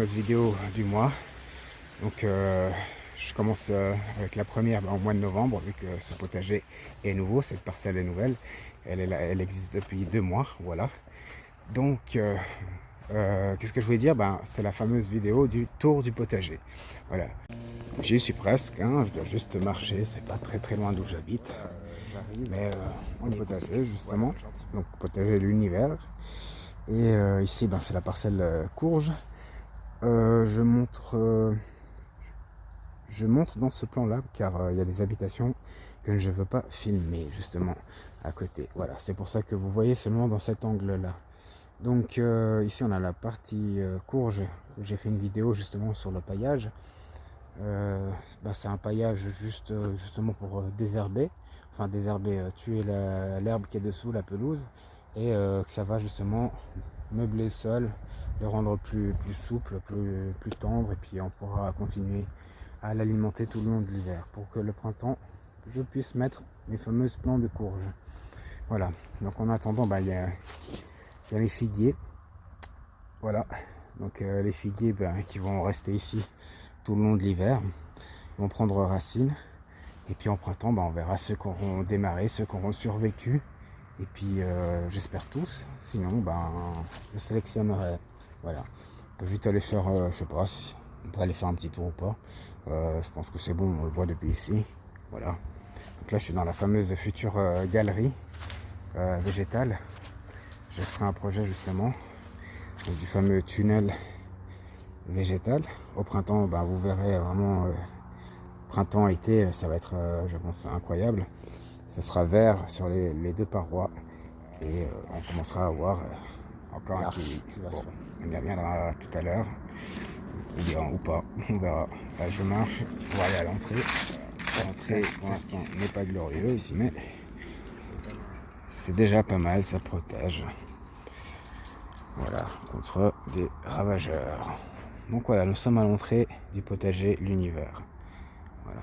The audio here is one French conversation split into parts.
fameuse vidéo du mois. Donc je commence avec la première au mois de novembre, vu que ce potager est nouveau, cette parcelle est nouvelle. Elle existe depuis 2 mois, voilà. Donc qu'est-ce que je voulais dire? C'est la fameuse vidéo du tour du potager. Voilà. J'y suis presque, hein, je dois juste marcher, c'est pas très loin d'où j'habite. Mais on est passé justement, donc potager de l'univers. Et ici c'est la parcelle courge. Je montre dans ce plan là car il y a des habitations que je ne veux pas filmer justement à côté. Voilà, c'est pour ça que vous voyez seulement dans cet angle là. Donc ici on a la partie courge. J'ai fait une vidéo justement sur le paillage. C'est un paillage justement pour désherber, tuer l'herbe qui est dessous, la pelouse, et que ça va justement meubler le sol, le rendre plus souple, plus tendre, et puis on pourra continuer à l'alimenter tout le long de l'hiver pour que le printemps je puisse mettre mes fameuses plants de courge. Voilà, donc en attendant il y a les figuiers. Voilà, donc les figuiers qui vont rester ici tout le long de l'hiver, vont prendre racine, et puis en printemps on verra ceux qui auront démarré, ceux qui auront survécu, et puis j'espère tous, sinon je sélectionnerai. Voilà, on peut vite aller faire, je sais pas si on peut aller faire un petit tour ou pas. Je pense que c'est bon, on le voit depuis ici. Voilà, donc là je suis dans la fameuse future galerie végétale. Je ferai un projet justement du fameux tunnel végétal. Au printemps vous verrez vraiment printemps, été, ça va être je pense incroyable. Ça sera vert sur les deux parois, et on commencera à voir encore un qui va se faire. On y reviendra tout à l'heure, ou pas, on verra. Là je marche pour aller à l'entrée. L'entrée pour l'instant n'est pas glorieuse ici, mais c'est déjà pas mal, ça protège. Voilà, contre des ravageurs. Donc voilà, nous sommes à l'entrée du potager l'univers. Voilà.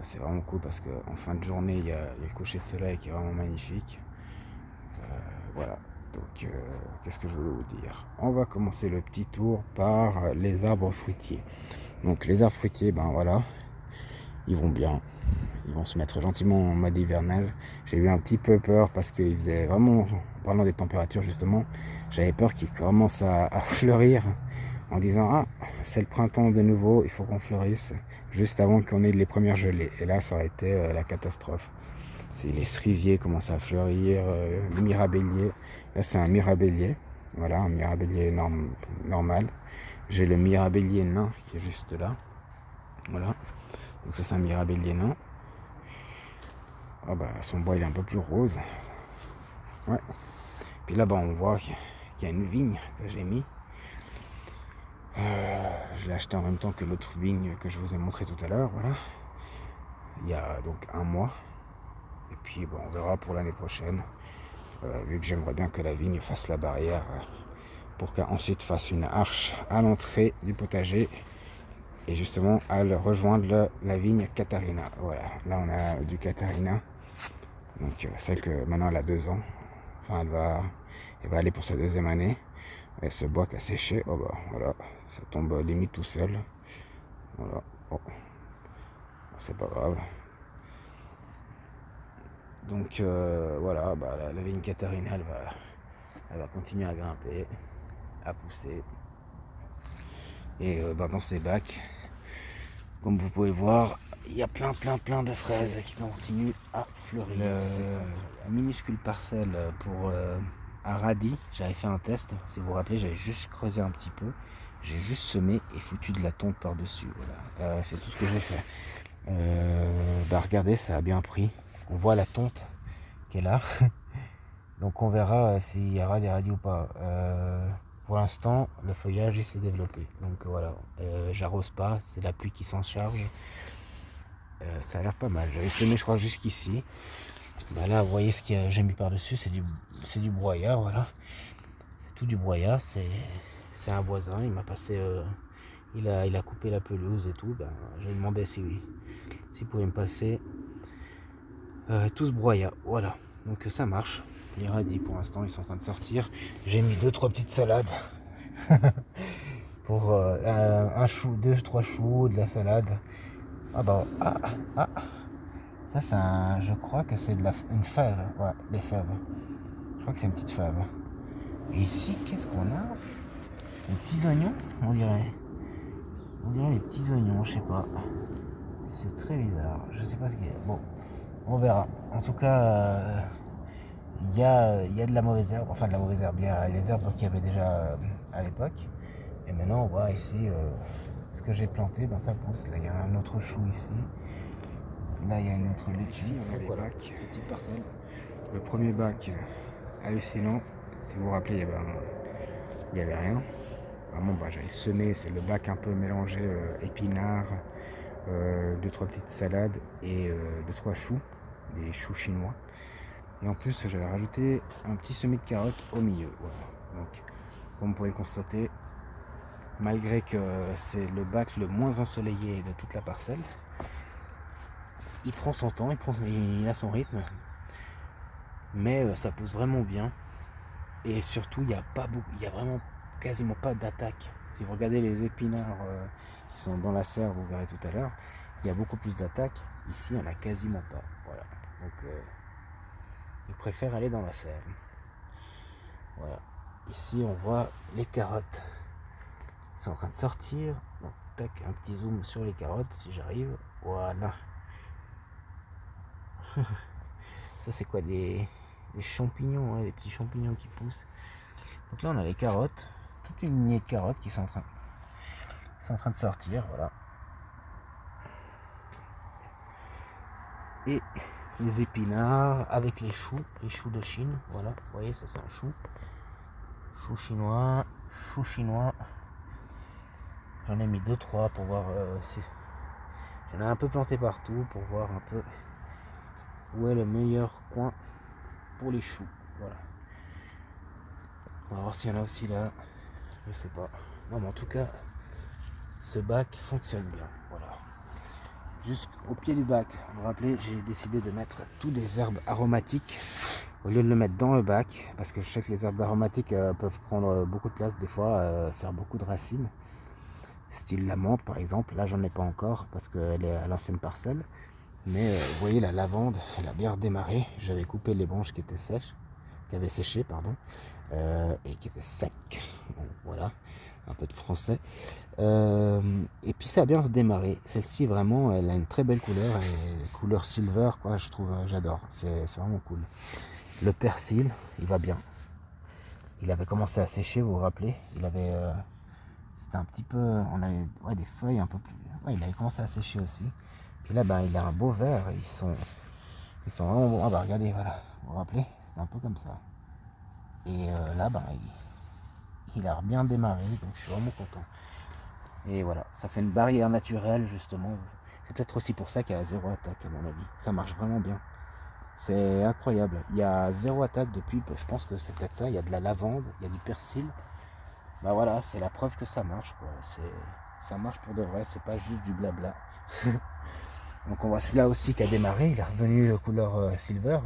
C'est vraiment cool parce qu'en fin de journée il y a le coucher de soleil qui est vraiment magnifique. Voilà, donc qu'est-ce que je voulais vous dire? On va commencer le petit tour par les arbres fruitiers. Donc les arbres fruitiers, voilà, ils vont bien, ils vont se mettre gentiment en mode hivernal. J'ai eu un petit peu peur parce qu'il faisait vraiment, en parlant des températures justement, j'avais peur qu'ils commencent à fleurir, en disant ah c'est le printemps de nouveau, il faut qu'on fleurisse juste avant qu'on ait les premières gelées. Et là ça aurait été la catastrophe. Si les cerisiers commencent à fleurir, le mirabellier, là c'est un mirabellier, voilà, un mirabellier normal. J'ai le mirabellier nain qui est juste là, voilà, donc ça c'est un mirabellier nain. Son bois il est un peu plus rose, ouais. Puis là on voit qu'il y a une vigne que j'ai mis. Je l'ai acheté en même temps que l'autre vigne que je vous ai montré tout à l'heure, voilà. Il y a donc un mois. Et puis on verra pour l'année prochaine, vu que j'aimerais bien que la vigne fasse la barrière pour qu'ensuite fasse une arche à l'entrée du potager, et justement elle rejoindre la vigne Catarina. Voilà, là on a du Catarina, donc celle que maintenant elle a 2 ans, enfin elle va aller pour sa 2e année. Et ce bois qui a séché, voilà, ça tombe limite tout seul. Voilà, c'est pas grave. Donc voilà, la vigne Catarina elle va continuer à grimper, à pousser. Et dans ces bacs, comme vous pouvez voir, il y a plein de fraises qui continuent à fleurir. Minuscule parcelle pour un radis, j'avais fait un test, si vous vous rappelez, j'avais juste creusé un petit peu, j'ai juste semé et foutu de la tonte par dessus. Voilà, c'est tout ce que j'ai fait. Regardez, ça a bien pris, on voit la tonte qui est là. Donc on verra s'il y aura des radis ou pas. Pour l'instant le feuillage il s'est développé, donc voilà, j'arrose pas, c'est la pluie qui s'en charge. Ça a l'air pas mal, j'avais semé je crois jusqu'ici. Là vous voyez ce que j'ai mis par dessus, c'est du broyat, voilà, c'est tout du broyat. C'est un voisin, il m'a passé il a coupé la pelouse et tout. Je lui ai demandé s'il pouvait me passer tout ce broyat, voilà. Donc ça marche. Les radis pour l'instant ils sont en train de sortir. J'ai mis 2-3 petites salades. pour un chou, deux, trois choux, de la salade. Ah bah, ça c'est un, je crois que c'est une fève, ouais, des fèves. Je crois que c'est une petite fève. Et ici, qu'est-ce qu'on a? Des petits oignons, on dirait. On dirait les petits oignons, je sais pas. C'est très bizarre, je sais pas ce qu'il y a. Bon, on verra. En tout cas, il y a de la mauvaise herbe, enfin de la mauvaise herbe, il y a les herbes qu'il y avait déjà à l'époque. Et maintenant, on voit ici ce que j'ai planté, ben ça pousse. Là, il y a un autre chou ici. Là, il y a une autre laitue. On a les bacs, les petites parcelles. Le premier bac, hallucinant. Si vous vous rappelez, il y avait rien. Vraiment, bah, j'avais semé, c'est le bac un peu mélangé épinards, deux trois petites salades et deux trois choux, des choux chinois. Et en plus, j'avais rajouté un petit semis de carottes au milieu. Voilà. Donc, comme vous pouvez le constater, malgré que c'est le bac le moins ensoleillé de toute la parcelle, il prend son temps, il a son rythme, mais ça pousse vraiment bien. Et surtout, il y a vraiment quasiment pas d'attaque. Si vous regardez les épinards qui sont dans la serre, vous verrez tout à l'heure, il y a beaucoup plus d'attaques. Ici, il n'y en a quasiment pas. Voilà. Donc, je préfère aller dans la serre. Voilà. Ici, on voit les carottes. Ils sont en train de sortir. Donc, tac, un petit zoom sur les carottes si j'arrive. Voilà. Ça, c'est quoi, des champignons, hein, des petits champignons qui poussent. Donc là, on a les carottes. Toute une lignée de carottes qui sont en train de sortir. Voilà. Et les épinards avec les choux de Chine. Voilà. Vous voyez, ça, c'est un chou. Chou chinois. J'en ai mis 2-3 pour voir si. J'en ai un peu planté partout pour voir un peu où est le meilleur coin pour les choux. Voilà. On va voir s'il y en a aussi là. Je sais pas. Non, mais en tout cas, ce bac fonctionne bien. Voilà. Jusqu'au pied du bac, vous vous rappelez, j'ai décidé de mettre tous des herbes aromatiques au lieu de le mettre dans le bac, parce que je sais que les herbes aromatiques peuvent prendre beaucoup de place des fois, faire beaucoup de racines. Style la menthe par exemple, là j'en ai pas encore parce qu'elle est à l'ancienne parcelle. Mais vous voyez, la lavande, elle a bien redémarré. J'avais coupé les branches qui étaient sèches, qui avaient séché, pardon, et qui étaient secs. Bon, voilà, un peu de français. Et puis ça a bien redémarré. Celle-ci, vraiment, elle a une très belle couleur, couleur silver, quoi. Je trouve, j'adore. C'est vraiment cool. Le persil, il va bien. Il avait commencé à sécher, vous vous rappelez. Il avait, c'était un petit peu, on avait des feuilles un peu plus. Ouais, il avait commencé à sécher aussi. Puis là, ben, il a un beau vert. Ils sont vraiment bons. Ah bah regardez, voilà. Vous vous rappelez, c'était un peu comme ça. Et là, ben, il a bien démarré, donc je suis vraiment content. Et voilà, ça fait une barrière naturelle justement. C'est peut-être aussi pour ça qu'il y a zéro attaque à mon avis. Ça marche vraiment bien. C'est incroyable. Il y a zéro attaque depuis, je pense que c'est peut-être ça. Il y a de la lavande, il y a du persil. Bah voilà, c'est la preuve que ça marche, quoi. Ça marche pour de vrai, c'est pas juste du blabla. Donc on voit celui-là aussi qui a démarré, il est revenu couleur silver.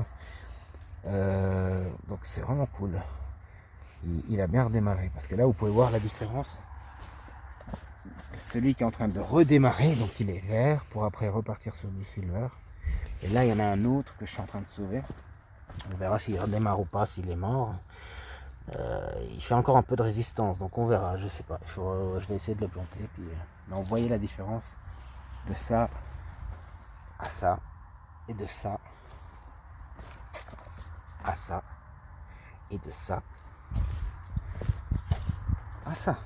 Donc c'est vraiment cool. Il a bien redémarré, parce que là vous pouvez voir la différence. Celui qui est en train de redémarrer, donc il est vert pour après repartir sur du silver. Et là il y en a un autre que je suis en train de sauver. On verra s'il redémarre ou pas, s'il est mort. Il fait encore un peu de résistance, donc on verra, je sais pas. Je vais essayer de le planter. Puis, mais on voyait la différence de ça à ça, et de ça à ça, et de ça à ça.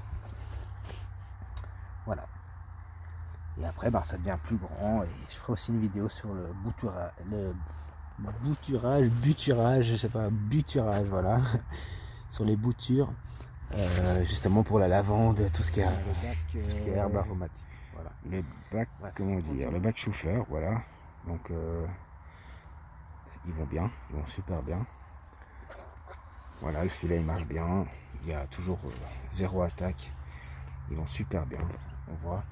Voilà. Et après, ben, ça devient plus grand, et je ferai aussi une vidéo sur le buturage, je sais pas, buturage, voilà, sur les boutures, justement pour la lavande, tout ce qui est herbe aromatique. Voilà. Le bac, comment dire, le bac chou-fleur, voilà. Donc ils vont super bien. Voilà, le filet il marche bien, il y a toujours zéro attaque, ils vont super bien, on voit.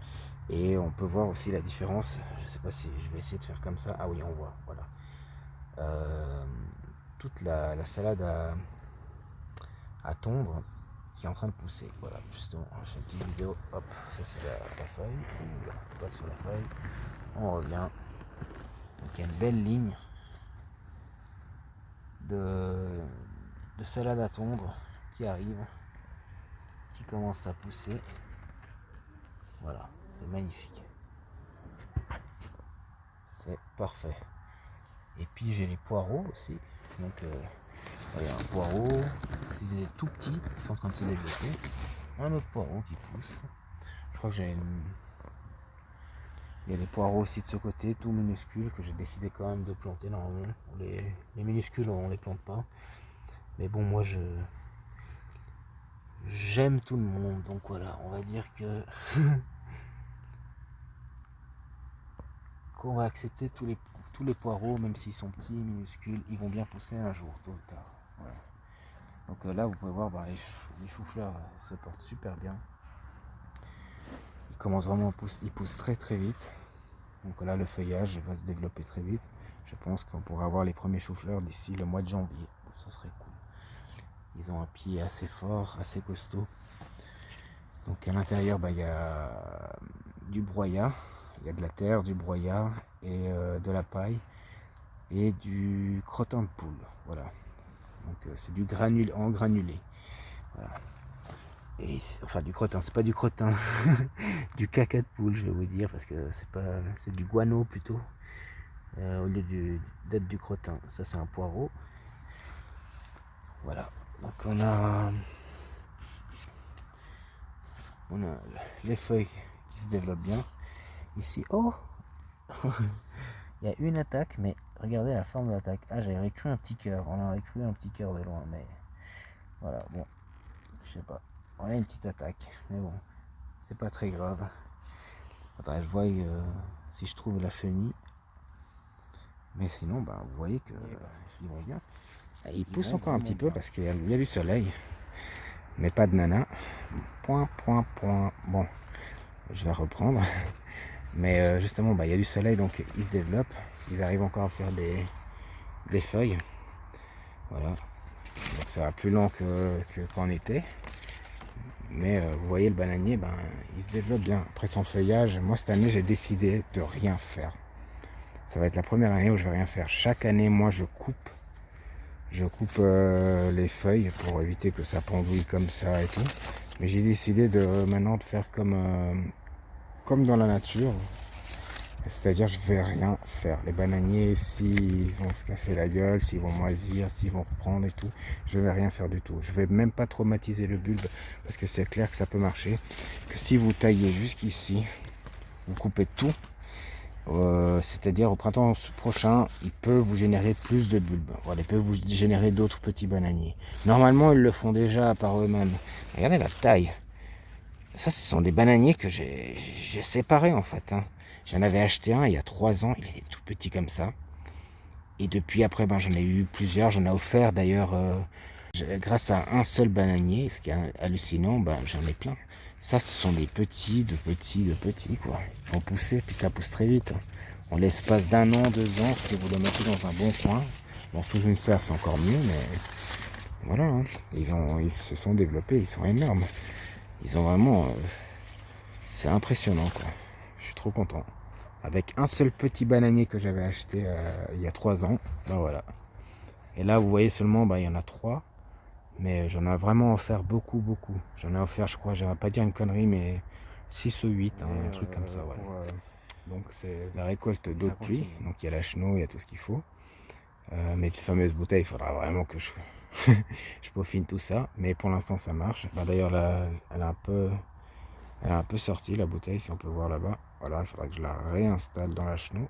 Et on peut voir aussi la différence, je sais pas si je vais essayer de faire comme ça, ah oui on voit, voilà. Toute la salade à tondre, qui est en train de pousser. Voilà, justement, j'ai une petite vidéo. Hop, ça c'est la feuille. Ouh, on passe sur la feuille. On revient. Donc il y a une belle ligne de salade à tondre qui arrive, qui commence à pousser. Voilà, c'est magnifique. C'est parfait. Et puis j'ai les poireaux aussi. Donc voilà, un poireau, ils est tout petit, ils sont en train de se développer. Un autre poireau qui pousse. Je crois que il y a des poireaux aussi de ce côté, tout minuscules, que j'ai décidé quand même de planter normalement. Les minuscules, on les plante pas. Mais bon, moi j'aime tout le monde, donc voilà, on va dire que qu'on va accepter tous les poireaux, même s'ils sont petits, minuscules, ils vont bien pousser un jour, tôt ou tard. Voilà. Donc là, vous pouvez voir, les choux-fleurs se portent super bien. Ils commencent vraiment à pousser, ils poussent très très vite. Donc là, le feuillage va se développer très vite. Je pense qu'on pourra avoir les premiers choux-fleurs d'ici le mois de janvier. Ça serait cool. Ils ont un pied assez fort, assez costaud. Donc à l'intérieur, il y a du broyat. Il y a de la terre, du broyat et de la paille et du crottin de poule. Voilà. Donc c'est du granulé en granulé. Voilà. Et enfin du crottin, c'est pas du crottin, du caca de poule, je vais vous dire, parce que c'est du guano plutôt, au lieu d'être du crottin. Ça c'est un poireau. Voilà. Donc on a les feuilles qui se développent bien. Ici, oh, il y a une attaque, mais regardez la forme de l'attaque. Ah, j'avais cru un petit cœur. On aurait cru un petit cœur de loin, mais voilà, bon, je sais pas. On a une petite attaque, mais bon, c'est pas très grave. Attends, je vois si je trouve la chenille. Mais sinon, vous voyez que ils vont bien. Ils poussent encore un petit peu parce qu'il y a du soleil, mais pas de nana. Point. Bon, je vais reprendre. Mais justement, il y a du soleil, donc ils se développent. Ils arrivent encore à faire des feuilles. Voilà. Donc ça va plus lent qu'en été. Mais vous voyez, le bananier, il se développe bien. Après son feuillage, moi cette année, j'ai décidé de rien faire. Ça va être la première année où je vais rien faire. Chaque année, moi, je coupe les feuilles pour éviter que ça pendouille comme ça et tout. Mais j'ai décidé maintenant de faire comme dans la nature. C'est-à-dire, je vais rien faire. Les bananiers, s'ils vont se casser la gueule, s'ils vont moisir, s'ils vont reprendre et tout, je vais rien faire du tout. Je vais même pas traumatiser le bulbe parce que c'est clair que ça peut marcher. Que si vous taillez jusqu'ici, vous coupez tout, c'est-à-dire au printemps prochain, il peut vous générer plus de bulbes. Voilà, il peut vous générer d'autres petits bananiers. Normalement, ils le font déjà par eux-mêmes. Regardez la taille. Ça, ce sont des bananiers que j'ai séparés en fait. J'en avais acheté un il y a 3 ans, il était tout petit comme ça. Et depuis après, j'en ai eu plusieurs, j'en ai offert d'ailleurs, grâce à un seul bananier, ce qui est hallucinant, j'en ai plein. Ça, ce sont des petits, de petits, quoi. Ils vont pousser, puis ça pousse très vite. En l'espace d'1 an, 2 ans, si vous le mettez dans un bon coin, sous une serre, c'est encore mieux, mais voilà, ils se sont développés, ils sont énormes. Ils ont vraiment, c'est impressionnant, quoi. Je suis trop content. Avec un seul petit bananier que j'avais acheté il y a 3 ans, voilà. Et là, vous voyez seulement, il y en a 3. Mais j'en ai vraiment offert beaucoup. J'en ai offert, je crois, j'aimerais pas dire une connerie, mais 6 ou 8, un truc comme ça, voilà. Donc c'est la récolte d'eau de pluie, donc il y a la chenot, il y a tout ce qu'il faut. Mes fameuses bouteilles, il faudra vraiment que je peaufine tout ça, mais pour l'instant ça marche. D'ailleurs, elle a un peu sorti la bouteille, si on peut voir là-bas. Voilà, il faudra que je la réinstalle dans la chenot.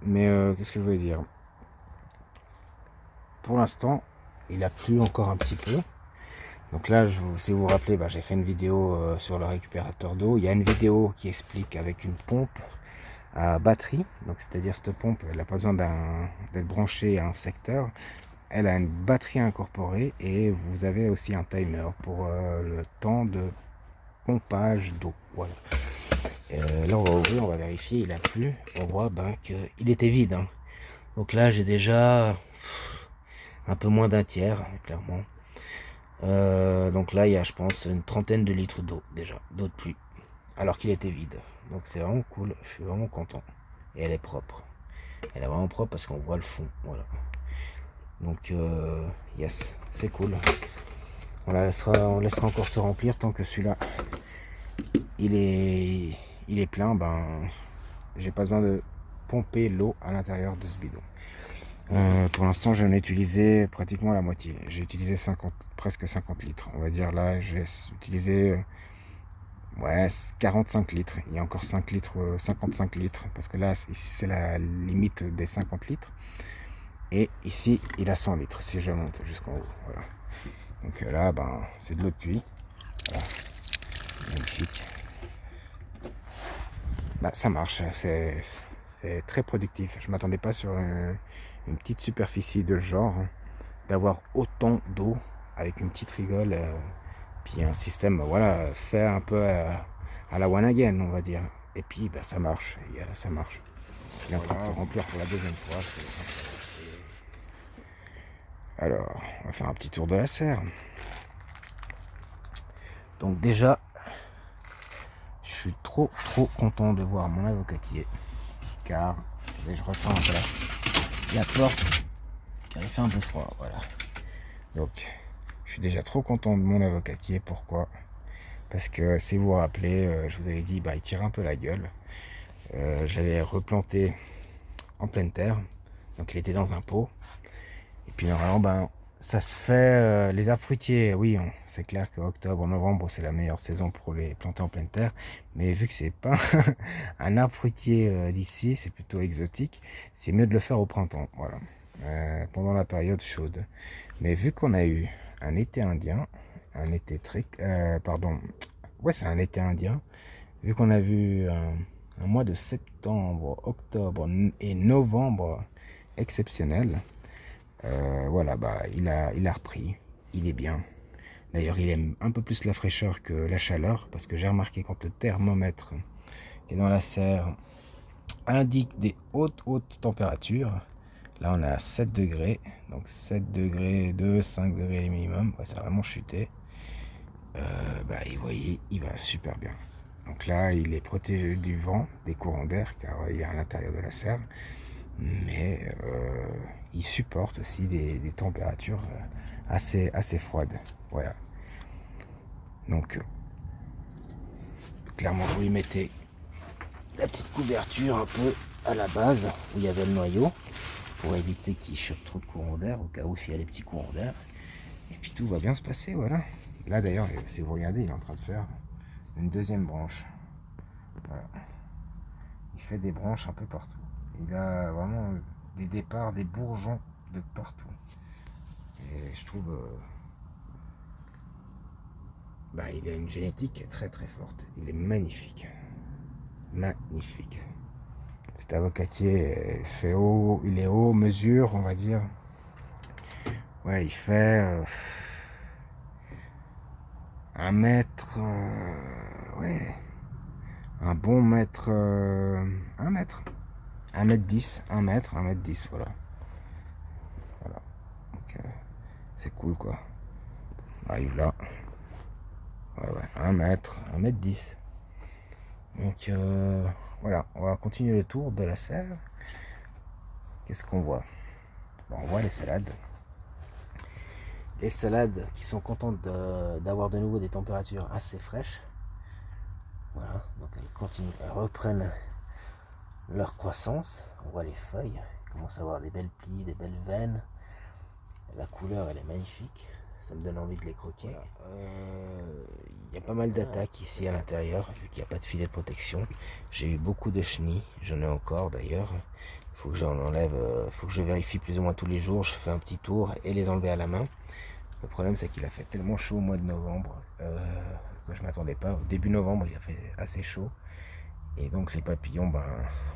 Mais qu'est-ce que je voulais dire? Pour l'instant, il a plu encore un petit peu. Donc là, si vous vous rappelez, j'ai fait une vidéo sur le récupérateur d'eau. Il y a une vidéo qui explique avec une pompe à batterie. Donc c'est-à-dire cette pompe, elle n'a pas besoin d'être branchée à un secteur. Elle a une batterie incorporée et vous avez aussi un timer pour le temps de pompage d'eau. Voilà. Là, on va ouvrir, on va vérifier. Il a plu. On voit qu'il était vide. Donc là, j'ai déjà un peu moins d'un tiers, clairement. Donc là, il y a, je pense, une trentaine de litres d'eau déjà, d'eau de pluie, alors qu'il était vide. Donc c'est vraiment cool, je suis vraiment content. Et elle est propre. Elle est vraiment propre parce qu'on voit le fond, voilà. Donc yes, c'est cool. On laissera encore se remplir tant que celui-là, il est, il est plein. Ben, j'ai pas besoin de pomper l'eau à l'intérieur de ce bidon. Pour l'instant, j'en ai utilisé pratiquement la moitié. J'ai utilisé presque 50 litres. On va dire là, j'ai utilisé ouais, 45 litres. Il y a encore 5 litres, 55 litres. Parce que là, ici, c'est la limite des 50 litres. Et ici, il a 100 litres si je monte jusqu'en haut. Voilà. Donc là, ben, c'est de l'eau de pluie. Voilà. Magnifique. Bah, ça marche. C'est très productif. Je m'attendais pas sur une petite superficie de genre d'avoir autant d'eau avec une petite rigole. Puis un système, voilà, fait un peu à la one again, on va dire. Et puis, bah, ça marche. Ça marche. Il est en train de se remplir pour la deuxième fois. Alors, on va faire un petit tour de la serre. Donc déjà, je suis trop content de voir mon avocatier. Car, je reprends en place la porte, car il fait un peu froid, voilà. Donc, je suis déjà trop content de mon avocatier. Pourquoi? Parce que si vous vous rappelez, je vous avais dit, bah, il tire un peu la gueule. Je l'avais replanté en pleine terre. Donc il était dans un pot. Et puis normalement, ben, ça se fait. Les arbres fruitiers, oui, c'est clair que octobre, novembre, c'est la meilleure saison pour les planter en pleine terre. Mais vu que c'est pas un arbre fruitier d'ici, c'est plutôt exotique, c'est mieux de le faire au printemps. Voilà. Pendant la période chaude. Mais vu qu'on a eu un été indien, un été très... pardon. Ouais, c'est un été indien. Vu qu'on a vu un mois de septembre, octobre et novembre exceptionnel, voilà, bah, il a repris, il est bien. D'ailleurs, il aime un peu plus la fraîcheur que la chaleur, parce que j'ai remarqué quand le thermomètre qui est dans la serre indique des hautes températures. Là, on est à 7 degrés, donc 7 degrés 2, 5 degrés minimum, ouais, ça a vraiment chuté. Bah, vous voyez, il va super bien. Donc là, il est protégé du vent, des courants d'air, car il est à l'intérieur de la serre. Mais il supporte aussi des températures assez froides. Voilà. Donc, clairement, vous lui mettez la petite couverture un peu à la base, où il y avait le noyau, pour éviter qu'il chope trop de courants d'air, au cas où s'il y a les petits courants d'air. Et puis tout va bien se passer, voilà. Là d'ailleurs, si vous regardez, il est en train de faire une deuxième branche. Voilà. Il fait des branches un peu partout. Il a vraiment des départs, des bourgeons de partout. Et je trouve... bah, il a une génétique très forte. Il est magnifique. Magnifique. Cet avocatier fait haut, il est haut, mesure, on va dire. Ouais, il fait 1 mètre. Ouais. Un bon mètre. 1 mètre. 1 mètre 10. 1 mètre 10, voilà. Voilà. Donc, c'est cool quoi. On arrive là. Ouais, 1 mètre. 1 mètre 10. Donc voilà, on va continuer le tour de la serre. Qu'est-ce qu'on voit? Bon, on voit les salades. Les salades qui sont contentes d'avoir de nouveau des températures assez fraîches. Voilà, donc elles continuent, elles reprennent leur croissance. On voit les feuilles, elles commencent à avoir des belles plis, des belles veines. La couleur elle est magnifique, ça me donne envie de les croquer. Il y a pas mal d'attaques ici à l'intérieur, vu qu'il n'y a pas de filet de protection. J'ai eu beaucoup de chenilles, j'en ai encore d'ailleurs. Il faut que j'en enlève, faut que je vérifie plus ou moins tous les jours. Je fais un petit tour et les enlever à la main. Le problème c'est qu'il a fait tellement chaud au mois de novembre que je m'attendais pas. Au début novembre il a fait assez chaud. Et donc les papillons, ben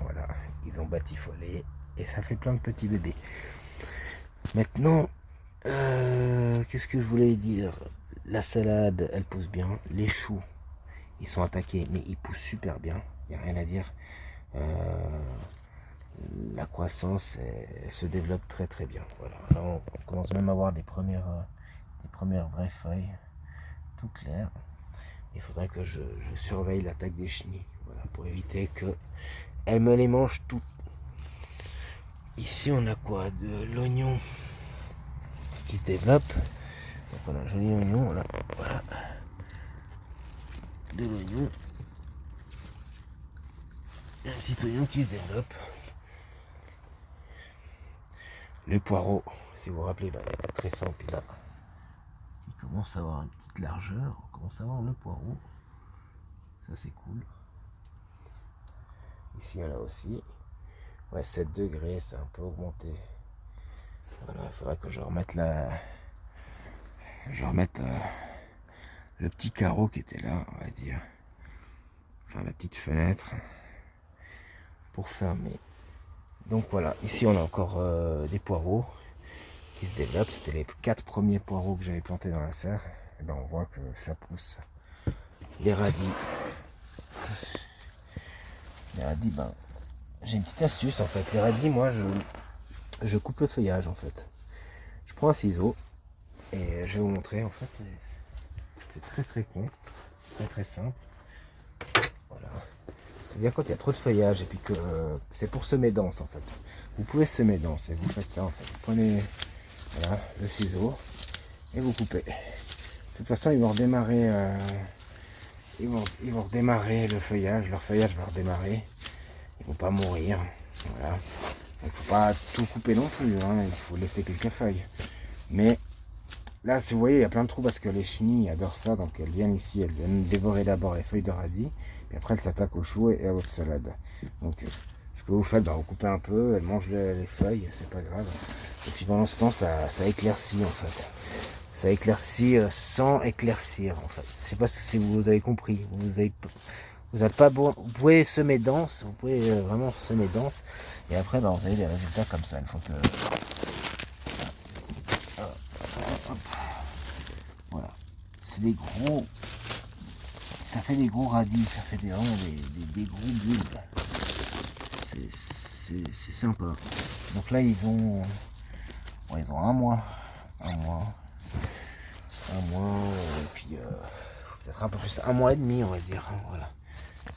voilà, ils ont batifolé et ça fait plein de petits bébés. Maintenant, qu'est-ce que je voulais dire? La salade, elle pousse bien. Les choux, ils sont attaqués, mais ils poussent super bien. Il n'y a rien à dire. La croissance elle se développe très bien. Voilà. Là, on commence même à avoir des premières les premières vraies feuilles, tout clair. Il faudrait que je surveille l'attaque des chenilles, voilà, pour éviter que elles me les mangent toutes. Ici on a quoi? De l'oignon qui se développe. Donc on a un joli oignon là, voilà. De l'oignon. Un petit oignon qui se développe. Le poireau, si vous vous rappelez, il est très fin, puis là, il commence à avoir une petite largeur. On commence à voir le poireau. Ça c'est cool. Ici il y en a aussi. Ouais, 7 degrés, ça a un peu augmenté. Voilà, il faudra que je remette le petit carreau qui était là, on va dire. Enfin, la petite fenêtre pour fermer. Donc voilà, ici on a encore des poireaux qui se développent. C'était les 4 premiers poireaux que j'avais plantés dans la serre. Et ben on voit que ça pousse. Les radis. Les radis, ben, j'ai une petite astuce en fait. Les radis, moi je coupe le feuillage en fait. Je prends un ciseau et je vais vous montrer en fait. C'est très con, très simple. Voilà. C'est-à-dire quand il y a trop de feuillage et puis que c'est pour semer dense en fait. Vous pouvez semer dense et vous faites ça en fait. Vous prenez voilà, le ciseau et vous coupez. De toute façon ils vont redémarrer ils vont redémarrer le feuillage, leur feuillage va redémarrer. Ils vont pas mourir. Voilà. Il ne faut pas tout couper non plus, hein. Il faut laisser quelques feuilles. Mais là, si vous voyez, il y a plein de trous parce que les chenilles adorent ça. Donc elles viennent ici, elles viennent dévorer d'abord les feuilles de radis. Puis après, elles s'attaquent aux choux et à votre salade. Donc ce que vous faites, bah, vous coupez un peu, elles mangent les feuilles, c'est pas grave. Et puis pendant ce temps, ça éclaircit en fait. Ça éclaircit sans éclaircir en fait. Je sais pas si vous avez compris. Vous n'êtes pas bon. Vous pouvez semer dense, vous pouvez vraiment semer dense. Et après, bah, vous avez des résultats comme ça. Il faut que. Voilà. C'est des gros. Ça fait des gros radis, ça fait vraiment des gros bulbes. C'est sympa. Donc là, ils ont un mois. Et puis peut-être un peu plus. 1 mois et demi, on va dire. Voilà.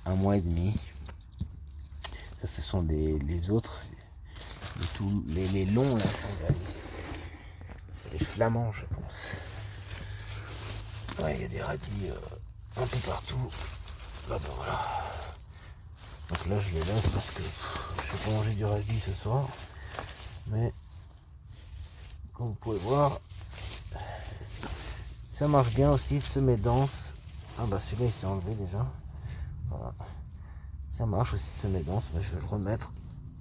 1 mois et demi. Ça, ce sont les autres. Les longs, là, c'est les flamands, je pense. Ouais, il y a des radis un peu partout. Là, ben voilà. Donc là, je les laisse parce que je vais pas manger du radis ce soir. Mais, comme vous pouvez voir, ça marche bien aussi de semer dense. Ah bah celui-là, il s'est enlevé déjà. Voilà. Ça marche aussi de semer dense, mais je vais le remettre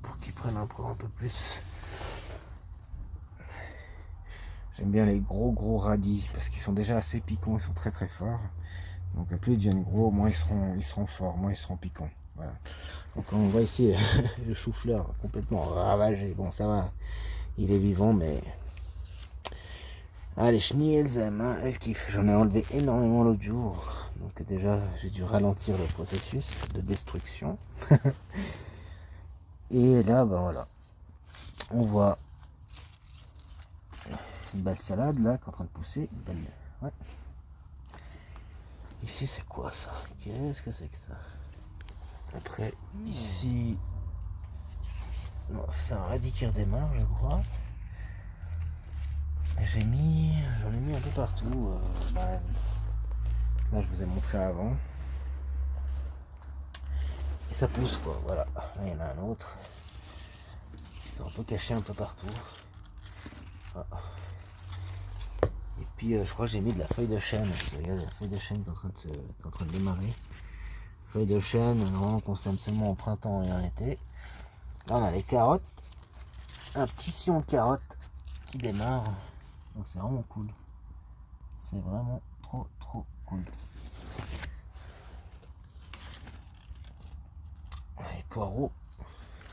pour qu'il prenne un peu plus. J'aime bien les gros radis parce qu'ils sont déjà assez piquants, ils sont très forts. Donc plus ils deviennent gros, moins ils seront forts, moins ils seront piquants. Voilà. Donc on voit ici le chou-fleur complètement ravagé. Bon ça va, il est vivant mais... Ah les chenilles elles aiment, hein, elles kiffent. J'en ai enlevé énormément l'autre jour. Donc déjà j'ai dû ralentir le processus de destruction. Et là ben voilà. On voit une belle salade là qui est en train de pousser. Une belle... Ouais. Ici c'est quoi ça? Qu'est-ce que c'est que ça? Après ici... Non, c'est un radis qui redémarre je crois. J'en ai mis un peu partout. Là je vous ai montré avant. Et ça pousse quoi, voilà. Là il y en a un autre. Ils sont un peu cachés un peu partout. Ah. Et puis je crois que j'ai mis de la feuille de chêne aussi. Regardez la feuille de chêne qui est en train de démarrer. Feuille de chêne, normalement qu'on sème seulement au printemps et en été. Là on a les carottes. Un petit sillon de carottes qui démarre. Donc c'est vraiment cool. C'est vraiment trop cool. Les poireaux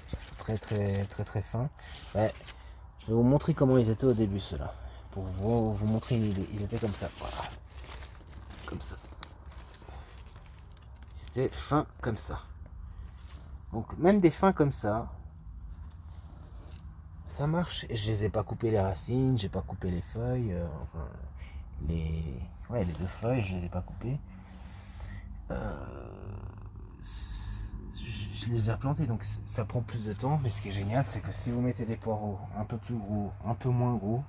sont très fins. Ouais, je vais vous montrer comment ils étaient au début ceux-là. Pour vous montrer, ils étaient comme ça. Voilà. Comme ça. Ils étaient fins comme ça. Donc même des fins comme ça, ça marche. Je les ai pas coupé les racines, j'ai pas coupé les feuilles. Enfin, les 2 feuilles, je les ai pas coupées. Je les ai replantées, donc ça prend plus de temps. Mais ce qui est génial, c'est que si vous mettez des poireaux un peu plus gros, un peu moins gros,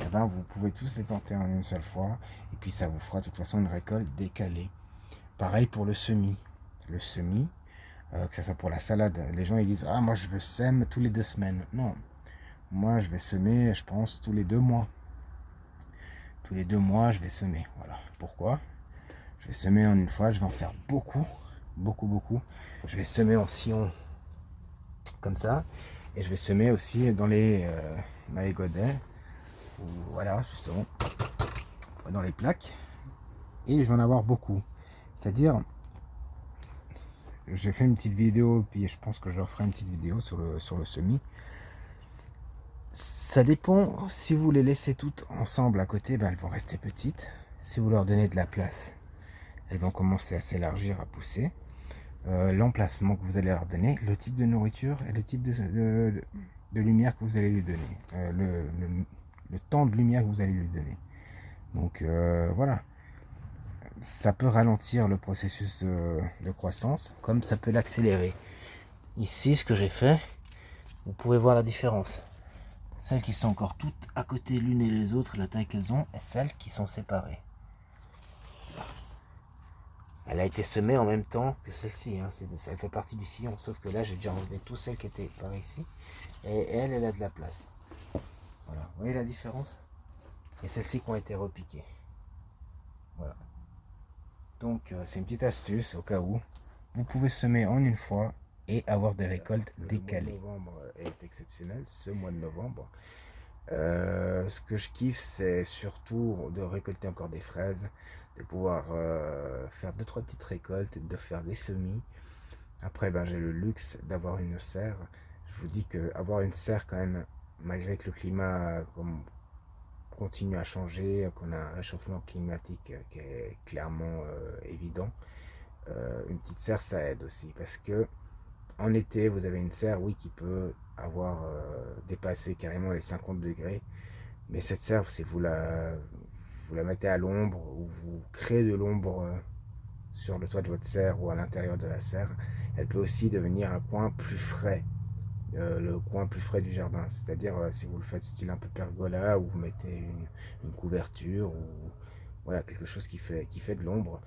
eh ben, vous pouvez tous les planter en une seule fois. Et puis ça vous fera de toute façon une récolte décalée. Pareil pour le semis. Le semis, que ce soit pour la salade, les gens ils disent ah moi je veux sème tous les 2 semaines. Non, moi je vais semer, je pense tous les 2 mois. Tous les 2 mois je vais semer. Voilà. Pourquoi? Je vais semer en une fois, je vais en faire beaucoup, beaucoup. Je vais semer en sillon comme ça, et je vais semer aussi dans les godets, ou voilà justement, dans les plaques, et je vais en avoir beaucoup. C'est-à-dire, j'ai fait une petite vidéo, puis je pense que je referai une petite vidéo sur le semis. Ça dépend, si vous les laissez toutes ensemble à côté, ben elles vont rester petites. Si vous leur donnez de la place, elles vont commencer à s'élargir, à pousser. L'emplacement que vous allez leur donner, le type de nourriture et le type de lumière que vous allez lui donner, le temps de lumière que vous allez lui donner. Donc voilà, ça peut ralentir le processus de croissance, comme ça peut l'accélérer. Ici, ce que j'ai fait, vous pouvez voir la différence. Celles qui sont encore toutes à côté l'une et les autres, la taille qu'elles ont, et celles qui sont séparées. Elle a été semée en même temps que celle-ci, hein. Elle fait partie du sillon, sauf que là j'ai déjà enlevé toutes celles qui étaient par ici, et elle a de la place. Voilà, vous voyez la différence? Et celles-ci qui ont été repiquées. Voilà. Donc c'est une petite astuce au cas où. Vous pouvez semer en une fois et avoir des récoltes décalées. Le mois de novembre est exceptionnel, ce mois de novembre. Ce que je kiffe, c'est surtout de récolter encore des fraises, de pouvoir faire 2-3 petites récoltes, de faire des semis. Après, ben, j'ai le luxe d'avoir une serre. Je vous dis que avoir une serre quand même, malgré que le climat continue à changer, qu'on a un réchauffement climatique qui est clairement évident, une petite serre ça aide aussi, parce que en été vous avez une serre, oui, qui peut avoir dépassé carrément les 50 degrés, mais cette serre, si vous la mettez à l'ombre, ou vous créez de l'ombre sur le toit de votre serre ou à l'intérieur de la serre, elle peut aussi devenir un coin plus frais, le coin plus frais du jardin. C'est-à-dire si vous le faites style un peu pergola, ou vous mettez une couverture, ou voilà, quelque chose qui fait de l'ombre,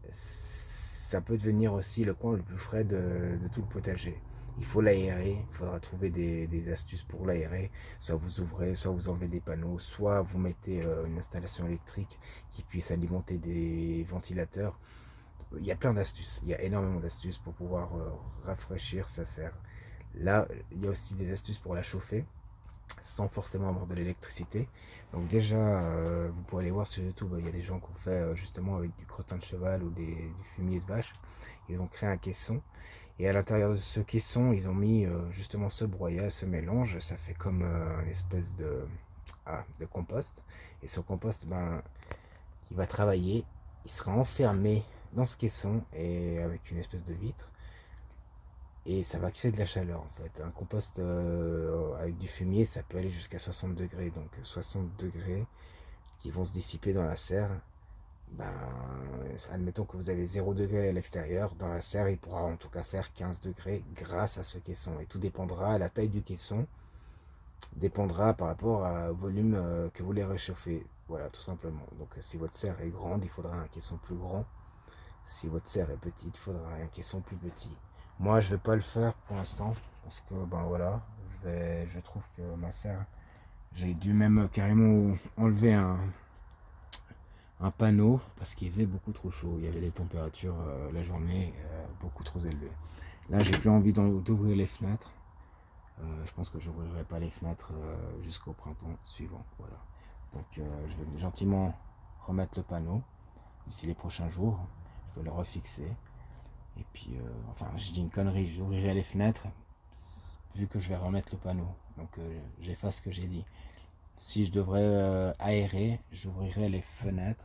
ça peut devenir aussi le coin le plus frais de tout le potager. Il faut l'aérer, il faudra trouver des astuces pour l'aérer. Soit vous ouvrez, soit vous enlevez des panneaux, soit vous mettez une installation électrique qui puisse alimenter des ventilateurs. Il y a plein d'astuces, il y a énormément d'astuces pour pouvoir rafraîchir sa serre. Là, il y a aussi des astuces pour la chauffer sans forcément avoir de l'électricité. Donc déjà, vous pouvez aller voir sur YouTube, il y a des gens qui ont fait justement avec du crottin de cheval ou du fumier de vache. Ils ont créé un caisson, et à l'intérieur de ce caisson, ils ont mis justement ce broyat, ce mélange. Ça fait comme une espèce de compost. Et ce compost, ben, il va travailler, il sera enfermé dans ce caisson, et avec une espèce de vitre, et ça va créer de la chaleur en fait. Un compost avec du fumier, ça peut aller jusqu'à 60 degrés, donc 60 degrés qui vont se dissiper dans la serre. Ben, admettons que vous avez 0 degré à l'extérieur, dans la serre il pourra en tout cas faire 15 degrés grâce à ce caisson, et tout dépendra, la taille du caisson dépendra par rapport au volume que vous voulez réchauffer. Voilà, tout simplement. Donc si votre serre est grande, il faudra un caisson plus grand. Si votre serre est petite, il faudra un caisson plus petit. Moi, je vais pas le faire pour l'instant, parce que ben voilà, je trouve que ma serre, j'ai dû même carrément enlever un panneau parce qu'il faisait beaucoup trop chaud. Il y avait des températures la journée beaucoup trop élevées. Là, j'ai plus envie d'ouvrir les fenêtres. Je pense que je n'ouvrirai pas les fenêtres jusqu'au printemps suivant. Voilà. Donc, je vais gentiment remettre le panneau d'ici les prochains jours. Je vais le refixer. Et puis, enfin, je dis une connerie, j'ouvrirai les fenêtres vu que je vais remettre le panneau. Donc, j'efface ce que j'ai dit. Si je devrais aérer, j'ouvrirai les fenêtres.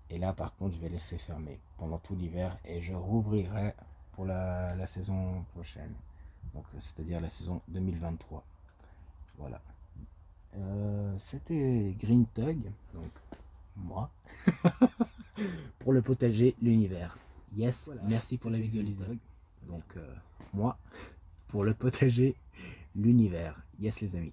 Et là, par contre, je vais laisser fermer pendant tout l'hiver. Et je rouvrirai pour la saison prochaine. Donc, c'est-à-dire la saison 2023. Voilà. C'était Green Tug. Donc, moi. Pour le potager, l'univers. Yes, voilà, merci pour la visualisation. Donc, moi, pour le potager, l'univers. Yes, les amis.